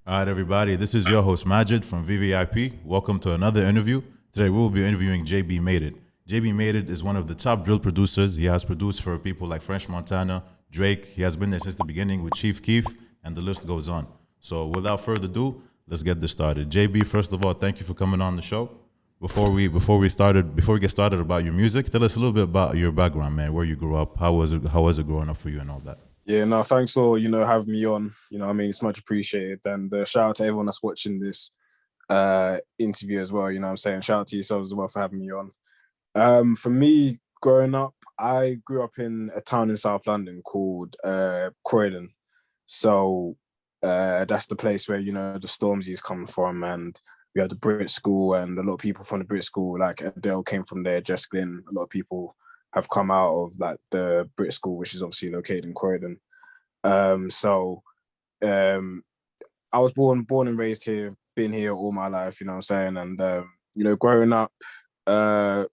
All right, everybody. This is your host Majid from VVIP. Welcome to another interview. Today we will be interviewing JB MADEIT. JB MADEIT is one of the top drill producers. He has produced for people like French Montana, Drake. He has been there since the beginning with Chief Keef, and the list goes on. So without further ado, let's get this started. JB, first of all, thank you for coming on the show. Before we get started about your music, tell us a little bit about your background, man. Where you grew up, how was it growing up for you, and all that. Yeah, no, thanks for having me on. It's much appreciated. And shout out to everyone that's watching this interview as well. I'm saying shout out to yourselves as well for having me on. For me, growing up, I grew up in a town in South London called Croydon. So that's the place where the Stormzy's come from, and we had the Brit School, and a lot of people from the Brit School, like Adele, came from there. Jess Glynn, a lot of people have come out of like the Brit School, which is obviously located in Croydon. So um, I was born and raised here, been here all my life. You know what I'm saying? And growing up, uh,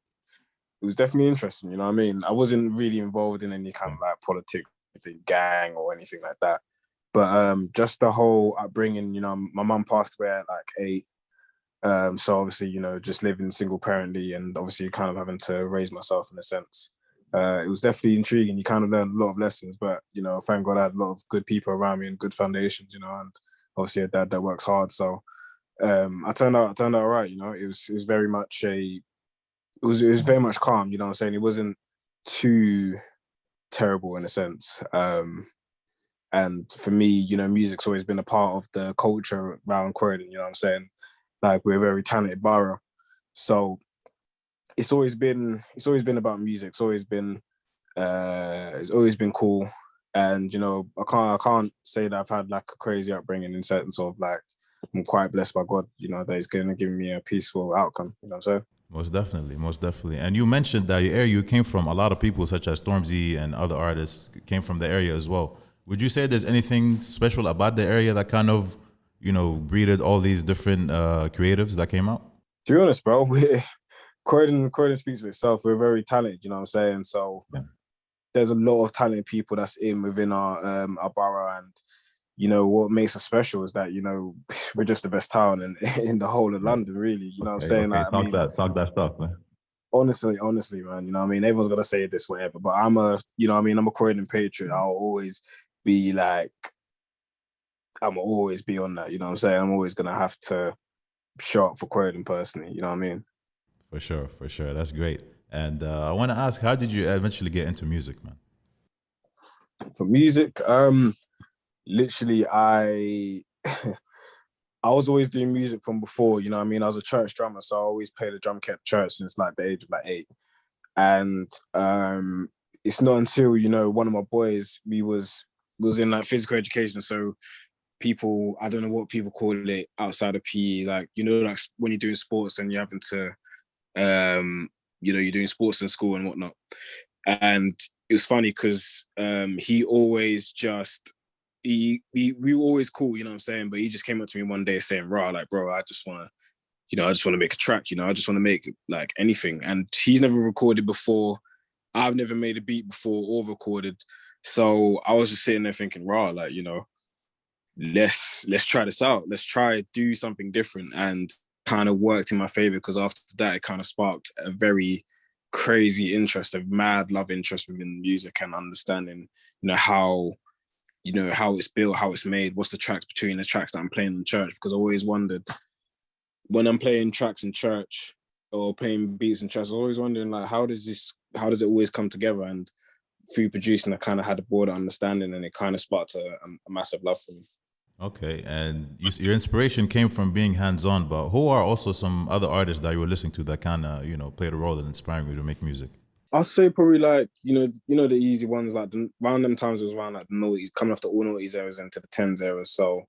it was definitely interesting. You know what I mean? I wasn't really involved in any kind of like politics, gang or anything like that. But just the whole upbringing. My mum passed away at like 8. So obviously, just living single parently and obviously kind of having to raise myself in a sense. It was definitely intriguing. You kind of learned a lot of lessons, but thank God I had a lot of good people around me and good foundations, and obviously a dad that works hard. So I turned out all right. It was very much it was very much calm. You know what I'm saying? It wasn't too terrible in a sense. And for me, music's always been a part of the culture around Croydon. You know what I'm saying? Like we're a very talented borough, so it's always been about music. It's always been cool, and I can't say that I've had like a crazy upbringing in sense of like I'm quite blessed by God. That He's going to give me a peaceful outcome. You know what I'm saying? Most definitely, most definitely. And you mentioned that your area you came from, a lot of people such as Stormzy and other artists came from the area as well. Would you say there's anything special about the area that kind of, breeded all these different creatives that came out? To be honest, bro, we Croydon speaks for itself. We're very talented. You know what I'm saying? So Yeah. there's a lot of talented people that's in within our borough, and what makes us special is that we're just the best town in the whole of London, really. You know what I'm Okay, saying? okay. Like, I Talk mean, that stuff, man. honestly, man. You know what I mean? Everyone's gonna say this, whatever, but I'm a Croydon patriot. I'll always be like, I'm always be on that. You know what I'm saying? I'm always gonna have to show up for Croydon personally. You know what I mean? For sure, for sure. That's great. And I want to ask, how did you eventually get into music, man? For music, literally, I was always doing music from before. You know what I mean? I was a church drummer, so I always played the drum kit at church since like the age of like 8. And it's not until one of my boys, we was in like physical education, so people, I don't know what people call it outside of PE, like like when you're doing sports and you're having to you're doing sports in school and whatnot. And it was funny because he always just we were always cool, you know what I'm saying? But he just came up to me one day saying, "Rah, like, bro, I just want to make a track, I just want to make like anything." And he's never recorded before. I've never made a beat before or recorded. So I was just sitting there thinking, "Rah, like, let's try this out. Let's try do something different." And kind of worked in my favor because after that it kind of sparked a very crazy interest, a mad love interest within music and understanding, how how it's built, how it's made, what's the tracks between the tracks that I'm playing in church. Because I always wondered when I'm playing tracks in church or playing beats in church, I was always wondering like how does it always come together? And through producing, I kind of had a broader understanding, and it kind of sparked a massive love for me. Okay, and your inspiration came from being hands-on, but who are also some other artists that you were listening to that kind of, played a role in inspiring you to make music? I'll say probably like the easy ones like around them times. It was around like the noughties, coming off the all noughties eras into the tens eras. So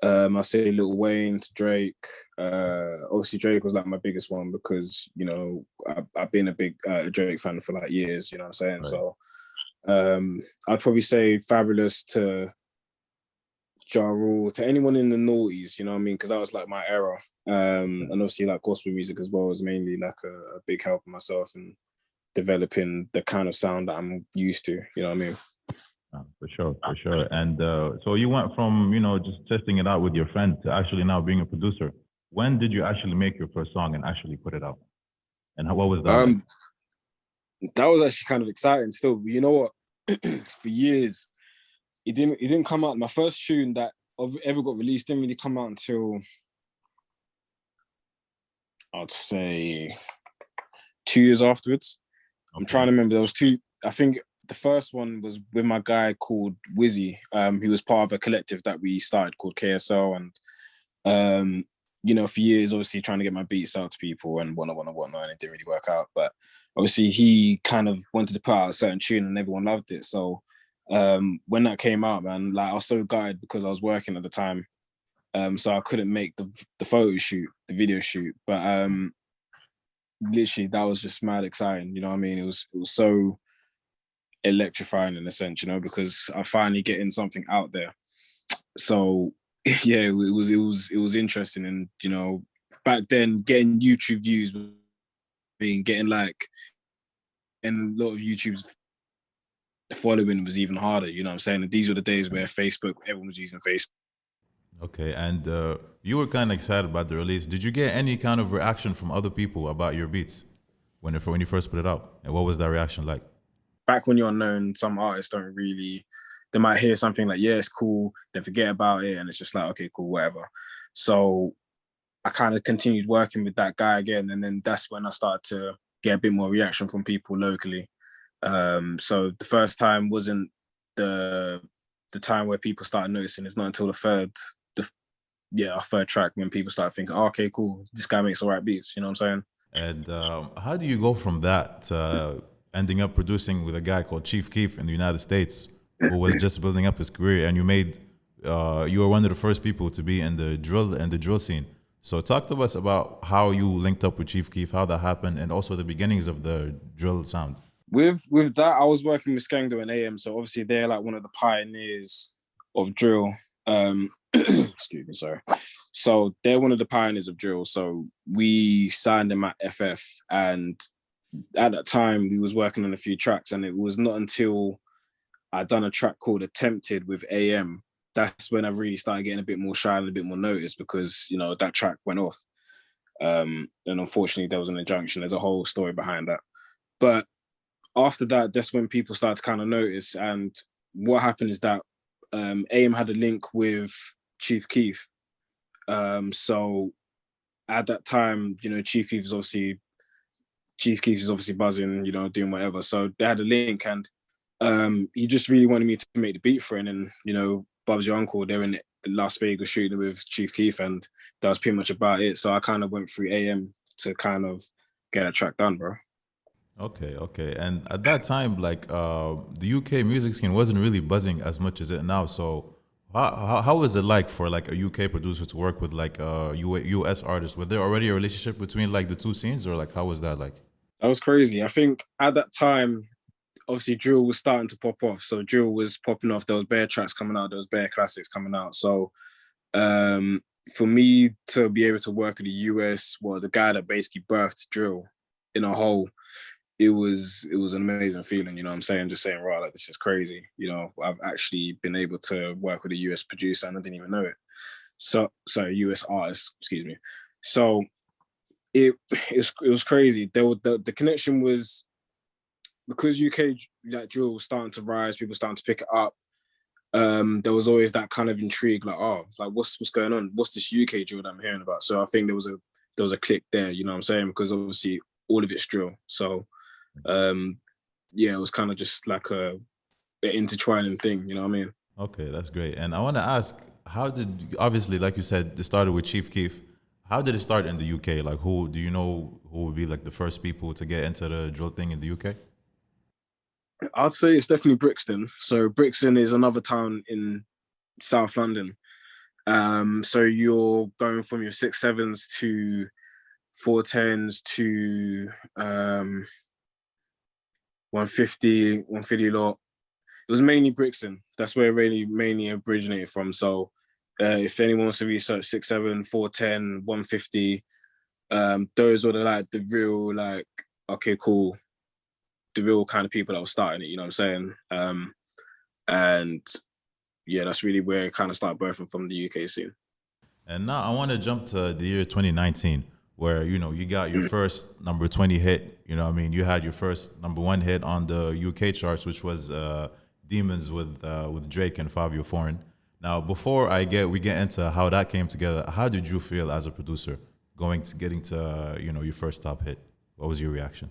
I say Lil Wayne to Drake. Obviously Drake was like my biggest one because I've been a big Drake fan for like years. You know what I'm saying? Right. So I'd probably say Fabulous to Ja Rule to anyone in the noughties. You know what I mean? Because that was like my era. And obviously like gospel music as well was mainly like a big help for myself and developing the kind of sound that I'm used to. You know what I mean? For sure, for sure. And so you went from, you know, just testing it out with your friend to actually now being a producer. When did you actually make your first song and actually put it out? And what was that like? Um, that was actually kind of exciting still. You know what? For years, it didn't come out. My first tune that ever got released didn't really come out until I'd say 2 years afterwards. I'm Okay. trying to remember. There was two. I think the first one was with my guy called Wizzy. He was part of a collective that we started called KSL, and you know, for years, obviously trying to get my beats out to people and whatnot, and it didn't really work out. But obviously, he kind of wanted to put out a certain tune, and everyone loved it. So when that came out, man, like I was so gutted because I was working at the time, so I couldn't make the photo shoot, the video shoot. But literally, that was just mad exciting. You know what I mean? It was so electrifying in a sense, you know, because I'm finally getting something out there. So yeah, it was interesting, and you know, back then getting YouTube views, getting like, and a lot of YouTube's following was even harder. You know what I'm saying? And these were the days where Facebook, everyone was using Facebook. Okay. And you were kind of excited about the release. Did you get any kind of reaction from other people about your beats when you first put it out? And what was that reaction like? Back when you're unknown, some artists don't really. They might hear something like, "Yeah, it's cool," then forget about it, and it's just like, "Okay, cool, whatever." So I kind of continued working with that guy again, and then that's when I started to get a bit more reaction from people locally. So the first time wasn't the the time where people started noticing. It's not until our third track when people start thinking, oh, "Okay, cool, this guy makes all right beats." You know what I'm saying? And how do you go from that to ending up producing with a guy called Chief Keef in the United States, who was just building up his career, and you were one of the first people to be in the drill scene. So talk to us about how you linked up with Chief Keef, how that happened, and also the beginnings of the drill sound. With that, I was working with Skengdo and AM, so obviously they're like one of the pioneers of drill. Excuse me, sorry. So they're one of the pioneers of drill. So we signed them at FF, and at that time we was working on a few tracks, and it was not until I done a track called Attempted with AM. That's when I really started getting a bit more shine and a bit more notice, because you know that track went off. And unfortunately there was an injunction. There's a whole story behind that. But after that, that's when people started to kind of notice. And what happened is that AM had a link with Chief Keef. So at that time, you know, Chief Keef is obviously buzzing, you know, doing whatever. So they had a link, and he just really wanted me to make the beat for it. And you know, Bob's your uncle, they're in Las Vegas shooting with Chief Keef, and that was pretty much about it. So I kind of went through AM to kind of get a track done, bro. Okay, okay. And at that time, like the UK music scene wasn't really buzzing as much as it now. So how was it like for like a UK producer to work with like a US artist? Was there already a relationship between like the two scenes, or like how was that like? That was crazy. I think at that time, obviously drill was starting to pop off. So drill was popping off. There was bare tracks coming out. There was bare classics coming out. So for me to be able to work in the US, well, the guy that basically birthed drill in a whole, it was an amazing feeling. You know what I'm saying? Just saying, right, like this is crazy. You know, I've actually been able to work with a US producer, and I didn't even know it. So sorry, US artist, excuse me. So it was crazy. The connection was because UK like drill was starting to rise, people starting to pick it up. There was always that kind of intrigue, like, oh, like what's going on? What's this UK drill that I'm hearing about? So I think there was a click there, you know what I'm saying? Because obviously all of it's drill. So yeah, it was kind of just like a intertwining thing, you know what I mean? Okay, that's great. And I want to ask, how did obviously, like you said, it started with Chief Keef. How did it start in the UK? Like, who do you know who would be like the first people to get into the drill thing in the UK? I'd say it's definitely Brixton. So Brixton is another town in South London. So you're going from your 6.7s to 4.10s to 150 lot. It was mainly Brixton. That's where it really mainly originated from. So if anyone wants to research 6.7, 4.10, 150, those were the real like, okay, cool, the real kind of people that were starting it, you know what I'm saying? And yeah, that's really where it kind of started birthing from the UK scene. And now I want to jump to the year 2019, where you got your first number 20 hit. You had your first number one hit on the UK charts, which was "Demons" with Drake and Fabio Foreign. Now, before we get into how that came together, how did you feel as a producer getting to your first top hit? What was your reaction?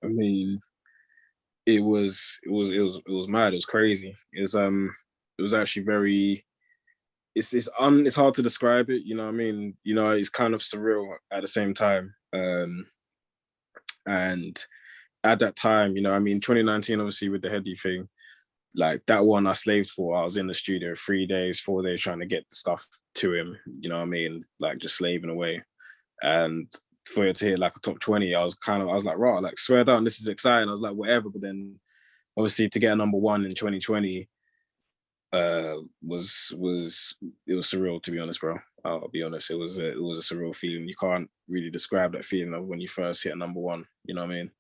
I mean, it was mad. It was crazy. It was actually very. It's hard to describe it. You know what I mean? It's kind of surreal at the same time. And at that time, 2019, obviously with the Headie thing, like that one I slaved for. I was in the studio 3 days, 4 days trying to get the stuff to him. You know what I mean? Like just slaving away. And for it to hit like a top 20, I was like, right, like swear down, this is exciting. I was like, whatever. But then obviously to get a number one in 2020 was it was surreal, to be honest, bro. I'll be honest. It was a surreal feeling. You can't really describe that feeling of when you first hit a number one. You know what I mean?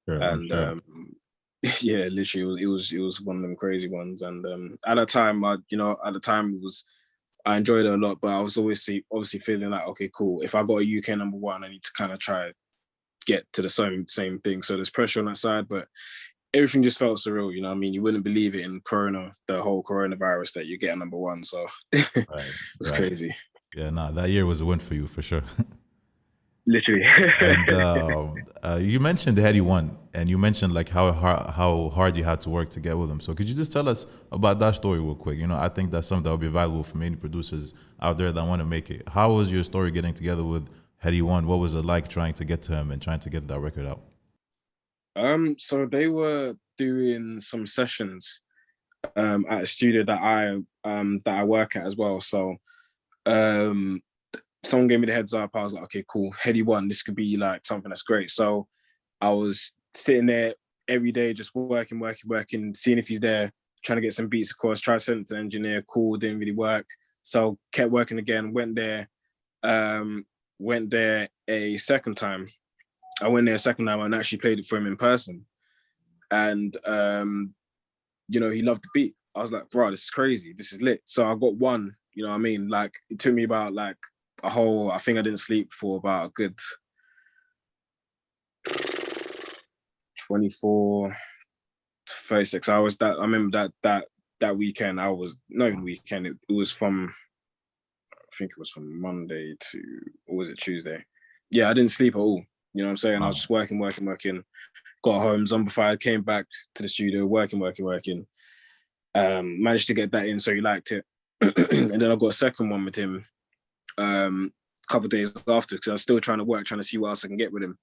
Sure, I'm And sure. yeah, literally, it was one of them crazy ones. And at the time, it was I enjoyed it a lot, but I was always obviously feeling like, okay, cool. If I got a UK number one, I need to kind of try get to the same thing. So there's pressure on that side, but everything just felt surreal. You know what I mean? You wouldn't believe it in Corona, the whole coronavirus, that you get a number one. So it Right, was right. crazy. Yeah, nah, that year was a win for you for sure. Literally. And you mentioned Headie one, and you mentioned like how hard you had to work to get with him. So could you just tell us about that story real quick? I think that's something that would be valuable for many producers out there that want to make it. How was your story getting together with Headie one? What was it like trying to get to him and trying to get that record out? So they were doing some sessions at a studio that I work at as well. So um someone gave me the heads up. I was like, okay, cool. Headie one, this could be like something that's great. So I was sitting there every day, just working, seeing if he's there, trying to get some beats across, try to send it to the engineer, cool, didn't really work. So kept working again, um, went there a second time. I went there a second time and actually played it for him in person. And he loved the beat. I was like, bro, this is crazy. This is lit. So I got one, you know what I mean? Like it took me about like I think I didn't sleep for about a good 24, 36 hours. That I remember that weekend. I was not even weekend. It was from I think it was from Monday to, or was it Tuesday? Yeah, I didn't sleep at all. You know what I'm saying? I was Wow. just working. Got home, zombified, came back to the studio, working. Managed to get that in, so he liked it. And then I got a second one with him a couple of days after, because I was still trying to see what else I can get with him.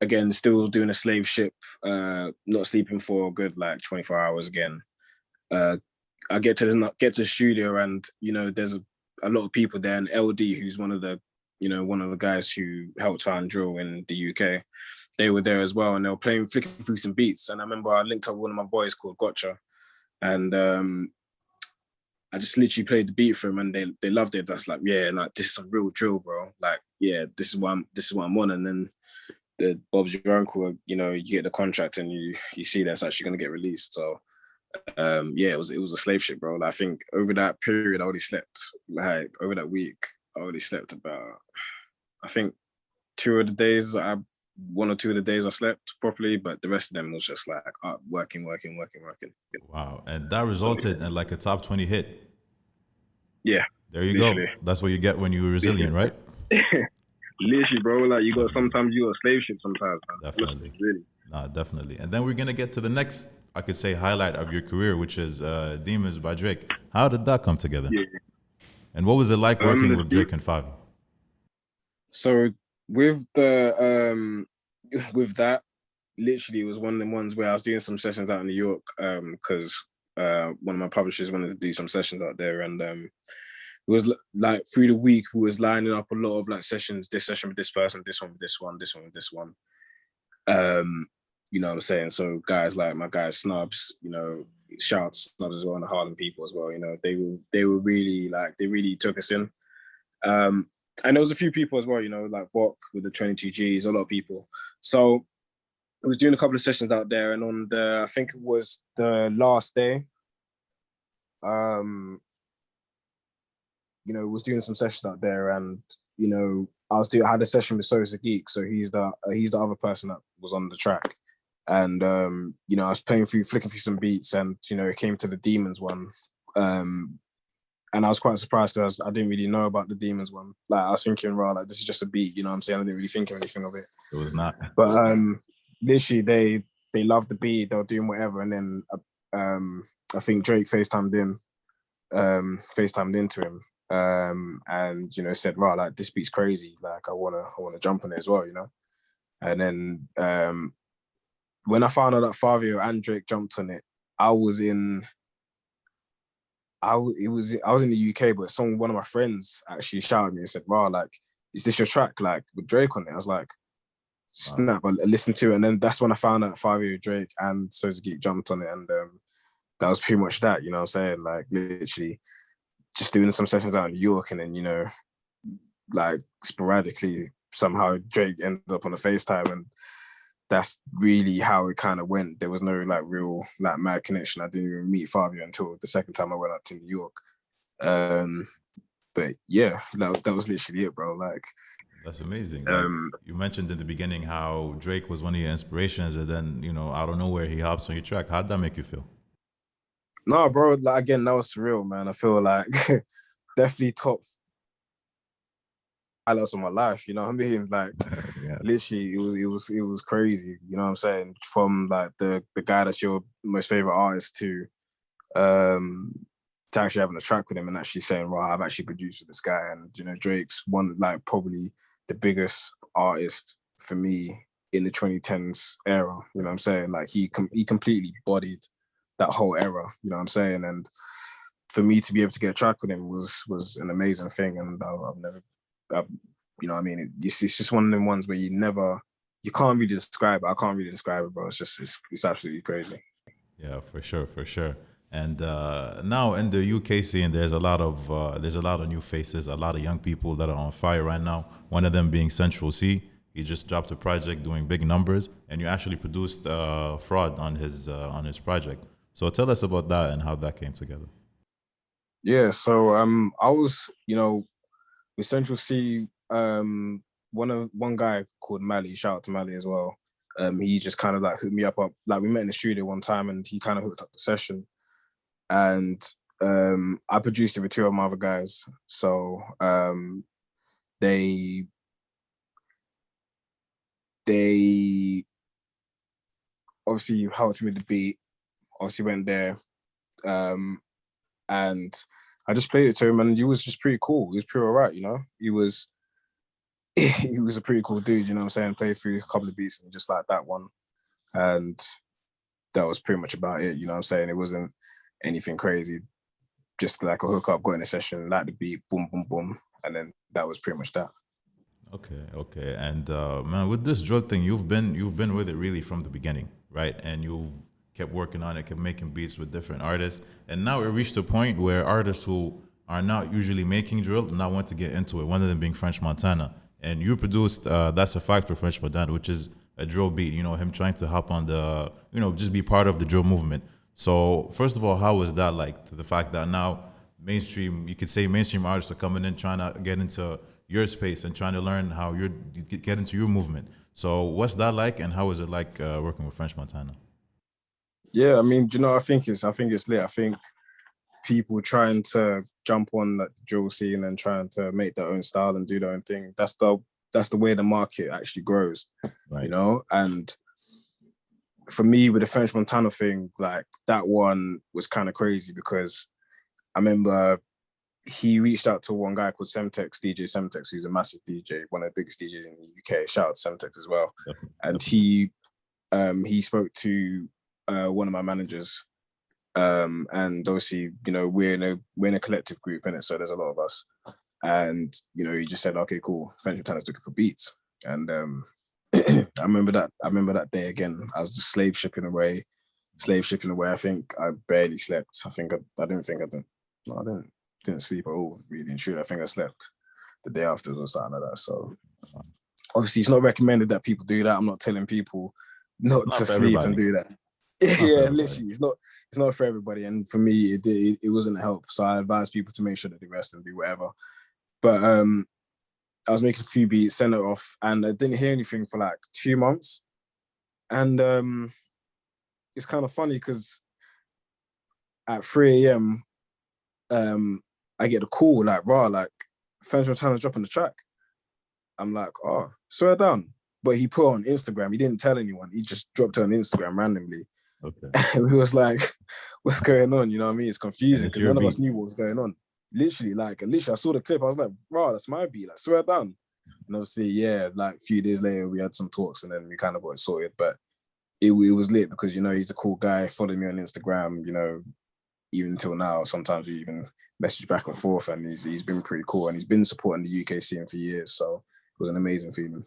Again, still doing a slave ship, not sleeping for a good like 24 hours again. I get to the studio, and there's a lot of people there, and LD, who's one of the guys who helped Fan Drill in the UK, they were there as well, and they were flicking through some beats. And I remember I linked up with one of my boys called Gotcha, and I just literally played the beat for them, and they loved it. That's like, yeah, like this is some real drill, bro. Like, yeah, this is what I'm on. And then the Bob's your uncle, you get the contract, and you see that's actually gonna get released. So yeah, it was a slave ship, bro. Like, I think over that period I already slept, like over that week, I already slept about, I think one or two of the days I slept properly, but the rest of them was just like working. Wow. And that resulted in like a top 20 hit. Yeah, There you go. literally. That's what you get when you're resilient, right? Literally, bro. Like sometimes you got a slave ship sometimes, man. Honestly, Definitely. really. No, definitely. And then we're gonna get to the next, I could say, highlight of your career, which is Demons by Drake. How did that come together? Yeah. And what was it like working The with deep. Drake and Favi? So with the with that, literally it was one of the ones where I was doing some sessions out in New York, because one of my publishers wanted to do some sessions out there, and it was like through the week we was lining up a lot of like sessions, this session with this person, this one with this one, this one with this one. You know what I'm saying? So guys like my guy Snubs, shout out to Snubs as well, and the Harlem people as well. They were really like, they really took us in. And there was a few people as well, like Vok with the 22 Gs, a lot of people. So was doing a couple of sessions out there, and on I think it was the last day, was doing some sessions out there, and I had a session with Sosa Geek, so he's the other person that was on the track, and I was flicking through some beats, and it came to the Demons one, and I was quite surprised because I didn't really know about the Demons one. Like I was thinking, like this is just a beat, you know what I'm saying? I didn't really think of anything of it. It was not. But literally they loved the beat, they were doing whatever, and then I think Drake FaceTimed into him. And said, right, like this beat's crazy, like I wanna jump on it as well, and then when I found out that Fabio and Drake jumped on it, I was in the UK, but one of my friends actually shouted me and said, wow, like, is this your track, like with Drake on it? I was like, snap, I listened to it, and then that's when I found out Fabio, Drake and Sosa Geek jumped on it, and that was pretty much that, you know what I'm saying? Like literally just doing some sessions out in New York, and then like sporadically somehow Drake ended up on a FaceTime, and that's really how it kind of went. There was no like real like mad connection. I didn't even meet Fabio until the second time I went out to New York. But yeah, that was literally it, bro. Like that's amazing. Like, you mentioned in the beginning how Drake was one of your inspirations, and then out of nowhere he hops on your track. How'd that make you feel? No, bro. Like again, that was surreal, man. I feel like definitely top highlights of my life. You know what I mean? Like, yeah. Literally, it was crazy. You know what I'm saying? From like the guy that's your most favorite artist to actually having a track with him and actually saying, "Well, I've actually produced with this guy." And Drake's one like probably the biggest artist for me in the 2010s era. You know what I'm saying? Like he completely bodied that whole era. You know what I'm saying? And for me to be able to get a track with him was an amazing thing. And it's just one of them ones where you can't really describe it. I can't really describe it, bro. It's absolutely crazy. Yeah, for sure. And now in the UK scene, there's a lot of new faces, a lot of young people that are on fire right now. One of them being Central Cee. He just dropped a project doing big numbers, and you actually produced Fraud on his project. So tell us about that and how that came together. Yeah, so I was, with Central Cee, one guy called Mally, shout out to Mally as well. He just kind of like hooked me up. Like we met in the studio one time, and he kind of hooked up the session, and I produced it with two of my other guys. So they obviously helped me with the beat. Obviously went there, and I just played it to him, and he was just pretty cool. He was pretty alright, He was a pretty cool dude, you know what I'm saying? Played through a couple of beats and just like that one. And that was pretty much about it, you know what I'm saying? It wasn't anything crazy. Just like a hookup, got in a session, like the beat, boom, boom, boom. And then that was pretty much that. Okay. And man, with this drill thing, you've been with it really from the beginning, right? And you've kept working on it, kept making beats with different artists. And now it reached a point where artists who are not usually making drill now want to get into it, one of them being French Montana. And you produced That's a Fact for French Montana, which is a drill beat, him trying to hop on the, just be part of the drill movement. So first of all, how was that like, to the fact that now you could say mainstream artists are coming in trying to get into your space and trying to learn how you get into your movement. So what's that like, and how is it like working with French Montana? Yeah, I mean, I think it's lit. I think people trying to jump on like the drill scene and trying to make their own style and do their own thing. That's the way the market actually grows, right. And for me with the French Montana thing, like that one was kind of crazy because I remember he reached out to one guy called Semtex, DJ Semtex, who's a massive DJ, one of the biggest DJs in the UK. Shout out to Semtex as well. And he spoke to one of my managers, and obviously, we're in a collective group in it, so there's a lot of us. And he just said, "Okay, cool." French Montana's looking for beats, and I remember that day again. I was just slave shipping away. I think I barely slept. I didn't sleep at all, really and truly. I think I slept the day after or something like that. So obviously, it's not recommended that people do that. I'm not telling people not Not to for sleep and everybody. do that. Not for Yeah, everybody. literally, it's not for everybody. And for me, it wasn't a help. So I advise people to make sure that they rest and do whatever. But I was making a few beats, sent it off, and I didn't hear anything for like 2 months. And it's kind of funny because at 3 a.m. I get a call like, "Raw, like, French Montana's dropping the track." I'm like, "Oh, swear down." But he put it on Instagram. He didn't tell anyone. He just dropped it on Instagram randomly. Okay. And we was like, "What's going on?" You know what I mean? It's And confusing it's because your none of beat. us knew what was going on. Literally, I saw the clip. I was like, "Raw, that's my beat." Like, swear down. And obviously, yeah, like a few days later, we had some talks and then we kind of got it sorted. But it was lit because, you know, he's a cool guy. Followed me on Instagram, you know, even until now. Sometimes we even message back and forth, and he's been pretty cool. And he's been supporting the UK scene for years. So it was an amazing feeling.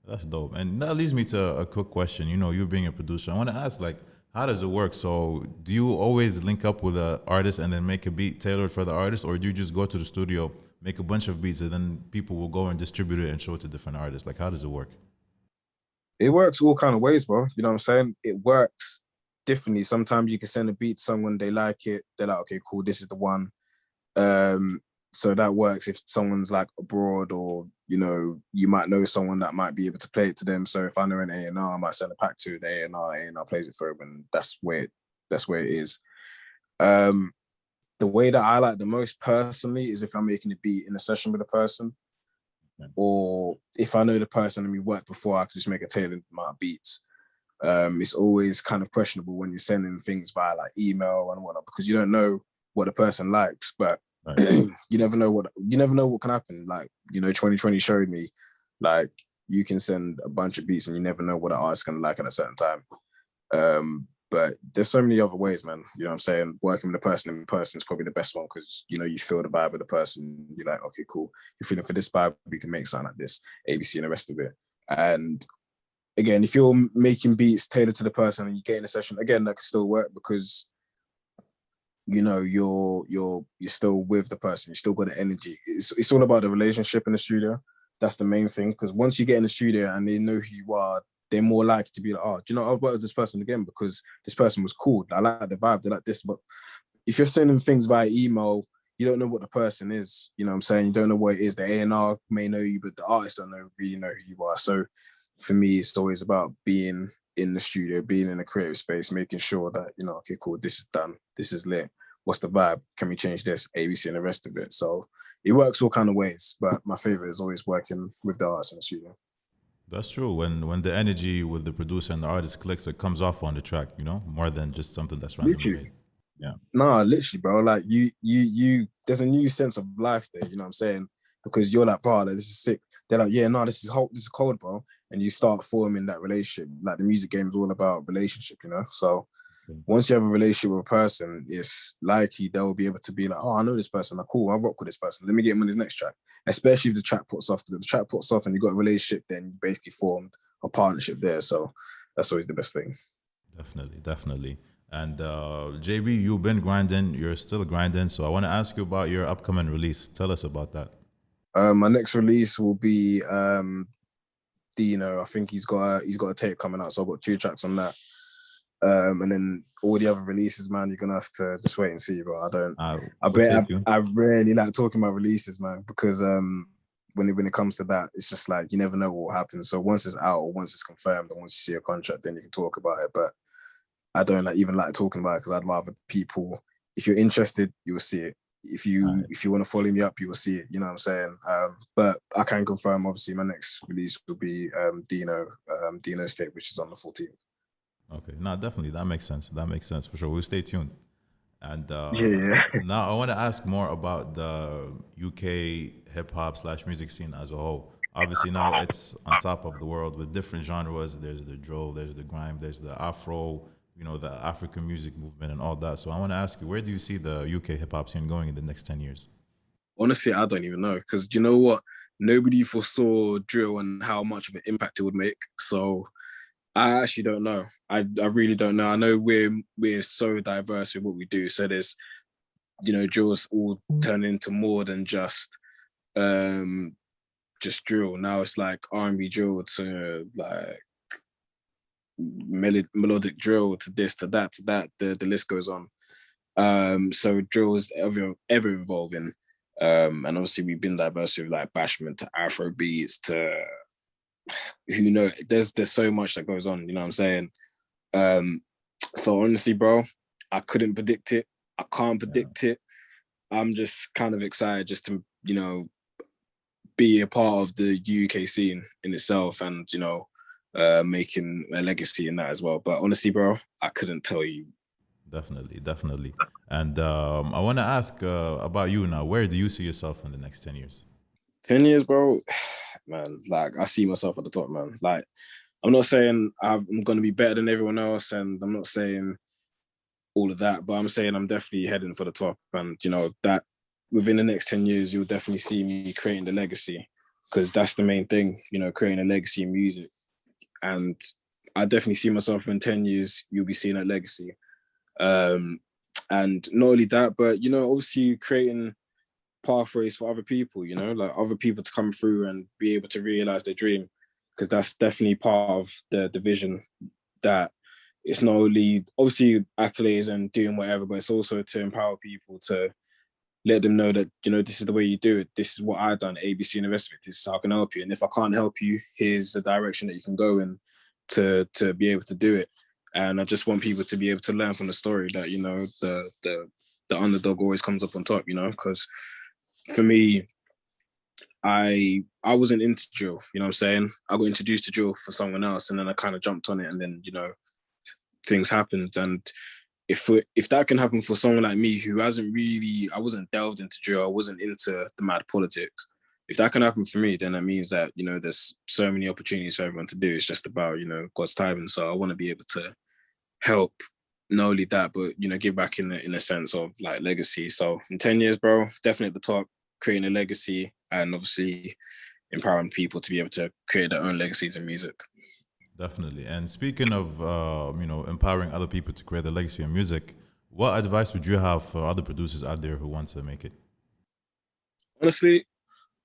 That's dope. And that leads me to a quick question. You know, you being a producer, I want to ask, like, how does it work? So, do you always link up with an artist and then make a beat tailored for the artist, or do you just go to the studio, make a bunch of beats, and then people will go and distribute it and show it to different artists? Like, how does it work? It works all kind of ways, bro. You know what I'm saying? It works differently. Sometimes you can send a beat to someone, they like it, they're like, okay, cool, this is the one. Um, so that works if someone's like abroad, or you know, you might know someone that might be able to play it to them. So if I know an A&R, I might send a pack to the A&R, A&R plays it for them, and that's where it is. Um, the way that I like the most personally is if I'm making a beat in a session with a person, Yeah. or if I know the person and we worked before, I could just make a tailored amount of beats. It's always kind of questionable when you're sending things via like email and whatnot, because you don't know what the person likes, but Right. you never know what can happen. Like, you know, 2020 showed me, like, you can send a bunch of beats and you never know what an artist's gonna like at a certain time. But there's so many other ways, man. You know what I'm saying? Working with a person in person is probably the best one because, you know, you feel the vibe of the person. You're like, okay, cool. You're feeling for this vibe, we can make something like this, ABC and the rest of it. And again, if you're making beats tailored to the person and you get in a session, again, that can still work because, you know, you're still with the person. You still got the energy. It's all about the relationship in the studio. That's the main thing. Because once you get in the studio and they know who you are, they're more likely to be like, oh, do you know, I'll work with this person again because this person was cool. I like the vibe. They like this. But if you're sending things via email, you don't know what the person is. You know what I'm saying? You don't know what it is. The A&R may know you, but the artist don't really know who you are. So for me, it's always about being in the studio, being in a creative space, making sure that, you know, okay, cool, this is done, this is lit. What's the vibe? Can we change this? ABC and the rest of it. So it works all kind of ways, but my favorite is always working with the artists in the studio. That's true. When the energy with the producer and the artist clicks, it comes off on the track, you know, more than just something that's randomly Literally. made. Yeah. Nah, literally, bro. Like there's a new sense of life there. You know what I'm saying? Because you're like, "Wow, like, this is sick." They're like, "Yeah, no, this is cold, bro." And you start forming that relationship. Like the music game is all about relationship, you know. So Okay. once you have a relationship with a person, it's likely they'll be able to be like, "Oh, I know this person. Like, cool, I rock with this person. Let me get him on his next track." Especially if the track puts off, because if the track puts off and you got a relationship, then you basically formed a partnership there. So that's always the best thing. Definitely, definitely. And JB, you've been grinding. You're still grinding. So I want to ask you about your upcoming release. Tell us about that. My next release will be Dino. I think he's got a tape coming out, so I've got 2 tracks on that. And then all the other releases, man, you're gonna have to just wait and see. But I don't. I We'll stay bet tuned. I really like talking about releases, man, because when it comes to that, it's just like you never know what will happen. So once it's out or once it's confirmed or once you see a contract, then you can talk about it. But I don't even like talking about it because I'd rather people. If you're interested, you will see it. All right. If you want to follow me up, you will see it. You know what I'm saying? But I can confirm, obviously, my next release will be Dino State, which is on the 14th. Okay. No, definitely. That makes sense. That makes sense for sure. We'll stay tuned. And Yeah, yeah. now I want to ask more about the UK hip hop slash music scene as a whole. Obviously, now it's on top of the world with different genres. There's the drill, there's the grime, there's the Afro, you know, the African music movement and all that. So I want to ask you, where do you see the UK hip hop scene going in the next 10 years? Honestly, I don't even know because you know what? Nobody foresaw drill and how much of an impact it would make. So I actually don't know. I really don't know. I know we're so diverse with what we do. So there's, you know, drills all turn into more than um just drill. Now it's like R&B drill to like melodic drill to this, to that, the list goes on. So drill is ever evolving. And obviously we've been diverse with like bashment to Afro beats to who knows. There's so much that goes on, you know what I'm saying? So honestly, bro, I couldn't predict it. I can't predict it. I'm just kind of excited just to, you know, be a part of the UK scene in itself and, you know, making a legacy in that as well. But honestly, bro, I couldn't tell you. Definitely. And I want to ask about you now. Where do you see yourself in the next 10 years? 10 years, bro, man, like I see myself at the top, man. Like, I'm not saying I'm going to be better than everyone else, and I'm not saying all of that, but I'm saying I'm definitely heading for the top. And, you know, that within the next 10 years, you'll definitely see me creating the legacy, because that's the main thing, you know, creating a legacy in music. And I definitely see myself in 10 years, you'll be seeing that legacy. And not only that, but, you know, obviously creating pathways for other people, you know, like other people to come through and be able to realize their dream, because that's definitely part of the vision, that it's not only obviously accolades and doing whatever, but it's also to empower people, to let them know that, you know, this is the way you do it. This is what I've done, ABC and the rest of it. This is how I can help you. And if I can't help you, here's the direction that you can go in to be able to do it. And I just want people to be able to learn from the story that, you know, the underdog always comes up on top, you know, because for me, I wasn't into drill, you know what I'm saying? I got introduced to drill for someone else, and then I kind of jumped on it, and then, you know, things happened. And if that can happen for someone like me who I wasn't delved into drill, I wasn't into the mad politics. If that can happen for me, then that means that, you know, there's so many opportunities for everyone to do. It's just about, you know, God's timing. So I want to be able to help, not only that, but, you know, give back in a sense of like legacy. So in 10 years, bro, definitely at the top, creating a legacy, and obviously empowering people to be able to create their own legacies in music. Definitely. And speaking of, you know, empowering other people to create a legacy in music, what advice would you have for other producers out there who want to make it? Honestly,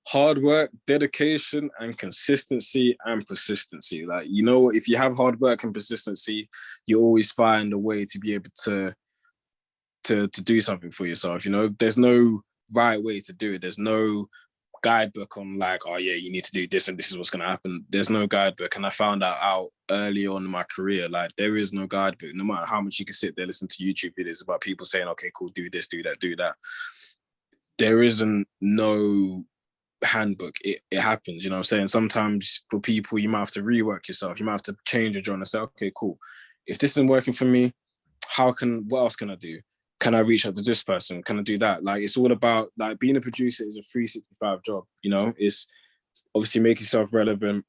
hard work, dedication, and consistency and persistency. Like, you know, if you have hard work and persistency, you always find a way to be able to do something for yourself. You know, there's no right way to do it. There's no guidebook on like, oh yeah, you need to do this and this is what's going to happen. There's no guidebook. And I found that out early on in my career. Like, there is no guidebook. No matter how much you can sit there, listen to YouTube videos about people saying, okay, cool, do this, do that, do that. There isn't no handbook. It happens, you know what I'm saying? Sometimes for people, you might have to rework yourself. You might have to change your genre and say, okay, cool. If this isn't working for me, what else can I do? Can I reach out to this person? Can I do that? Like, it's all about, like, being a producer is a 365 job, you know? It's obviously make yourself relevant,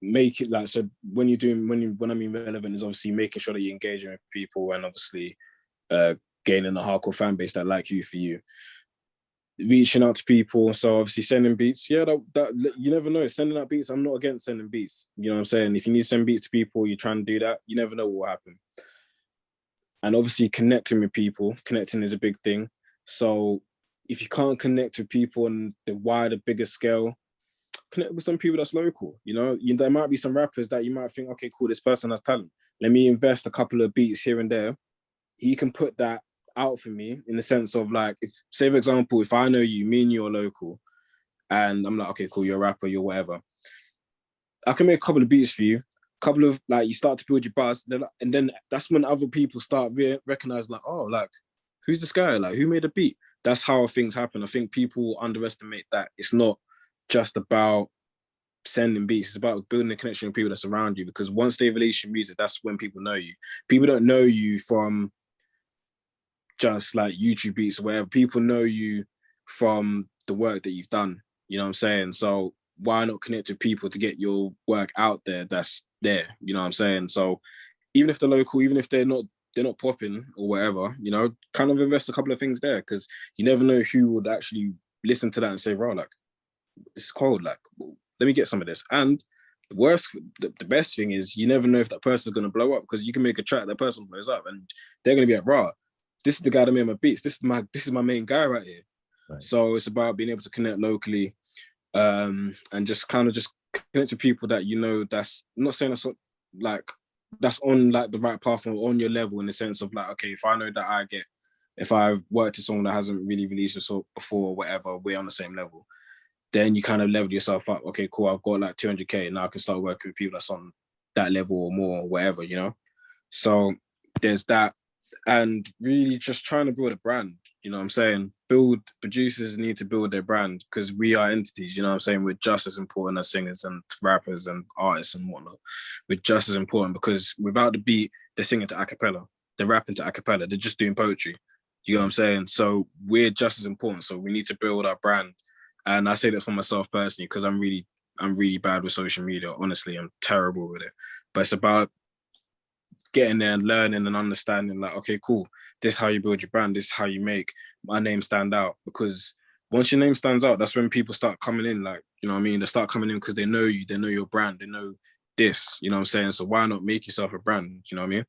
make it like, so when I mean relevant, is obviously making sure that you're engaging with people, and obviously gaining a hardcore fan base that like you for you. Reaching out to people, so obviously sending beats. Yeah, that you never know. Sending out beats, I'm not against sending beats. You know what I'm saying? If you need to send beats to people, you're trying to do that, you never know what will happen. And obviously connecting with people. Connecting is a big thing. So if you can't connect with people on the wider, bigger scale, connect with some people that's local. You know, there might be some rappers that you might think, okay, cool, this person has talent. Let me invest a couple of beats here and there. He can put that out for me, in the sense of, like, if, say for example, if I know you, me and you are local, and I'm like, okay, cool, you're a rapper, you're whatever, I can make a couple of beats for you, couple of, like, you start to build your buzz, and then that's when other people start recognize, like, oh, like, who's this guy? Like, who made a beat? That's how things happen. I think people underestimate that it's not just about sending beats. It's about building a connection with people that's around you, because once they release your music, that's when people know you. People don't know you from just like YouTube beats or whatever. People know you from the work that you've done. You know what I'm saying? So why not connect with people to get your work out there that's there? You know what I'm saying? So even if they're local, even if they're not popping or whatever, you know, kind of invest a couple of things there, because you never know who would actually listen to that and say, bro, like, it's cold, like, let me get some of this. And the best thing is, you never know if that person's going to blow up, because you can make a track, that person blows up, and they're going to be like, raw, this is the guy that made my beats. This is my main guy right here. Right. So it's about being able to connect locally, and just kind of just connect with people that, you know, that's, I'm not saying that's like that's on like the right path or on your level, in the sense of like, okay, if I know that if I've worked with someone that hasn't really released a song before or whatever, we're on the same level, then you kind of level yourself up. Okay, cool, I've got like 200K, now I can start working with people that's on that level or more or whatever, you know? So there's that. And really just trying to build a brand, you know what I'm saying? Producers need to build their brand, because we are entities, you know what I'm saying? We're just as important as singers and rappers and artists and whatnot. We're just as important, because without the beat, they're singing to a cappella, they're rapping to a cappella, they're just doing poetry. You know what I'm saying? So we're just as important. So we need to build our brand. And I say that for myself personally, because I'm really bad with social media. Honestly, I'm terrible with it. But it's about getting there and learning and understanding, like, okay, cool, this is how you build your brand, this is how you make my name stand out. Because once your name stands out, that's when people start coming in, like, you know what I mean? They start coming in because they know you, they know your brand, they know this, you know what I'm saying? So why not make yourself a brand, you know what I mean?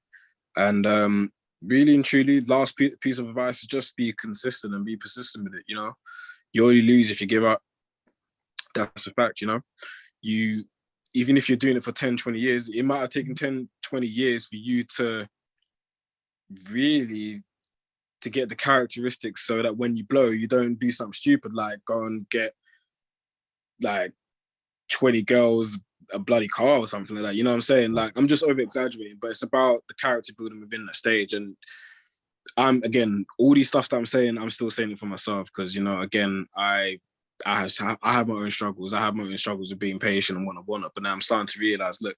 And really and truly, last piece of advice is just be consistent and be persistent with it, you know? You only lose if you give up. That's a fact, you know? Even if you're doing it for 10, 20 years, it might have taken 10, 20 years for you to really to get the characteristics so that when you blow, you don't do something stupid like go and get like 20 girls a bloody car or something like that. You know what I'm saying? Like, I'm just over exaggerating, but it's about the character building within that stage. And again, all these stuff that I'm saying, I'm still saying it for myself, because, you know, again, I have my own struggles. I have my own struggles with being patient and whatnot. But now I'm starting to realize, look,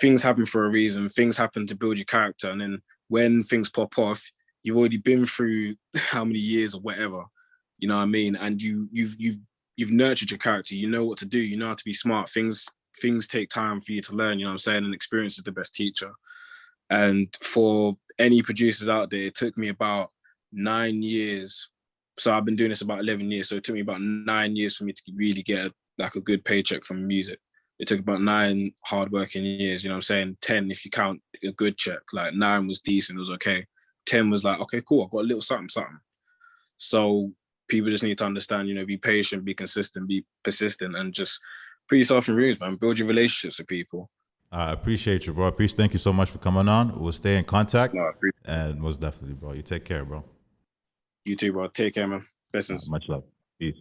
things happen for a reason. Things happen to build your character, and then when things pop off, you've already been through how many years or whatever. You know what I mean? And you've nurtured your character. You know what to do. You know how to be smart. Things take time for you to learn. You know what I'm saying? And experience is the best teacher. And for any producers out there, it took me about 9 years. So I've been doing this about 11 years. So it took me about 9 years for me to really get like a good paycheck from music. It took about 9 hardworking years, you know what I'm saying? 10 if you count a good check. Like 9 was decent, it was okay. 10 was like, okay, cool, I've got a little something. So people just need to understand, you know, be patient, be consistent, be persistent, and just put yourself in rooms, man. Build your relationships with people. I appreciate you, bro. Thank you so much for coming on. We'll stay in contact. No, And most definitely, bro. You take care, bro. you too, bro. Take care, man. Blessings. Much love. Peace.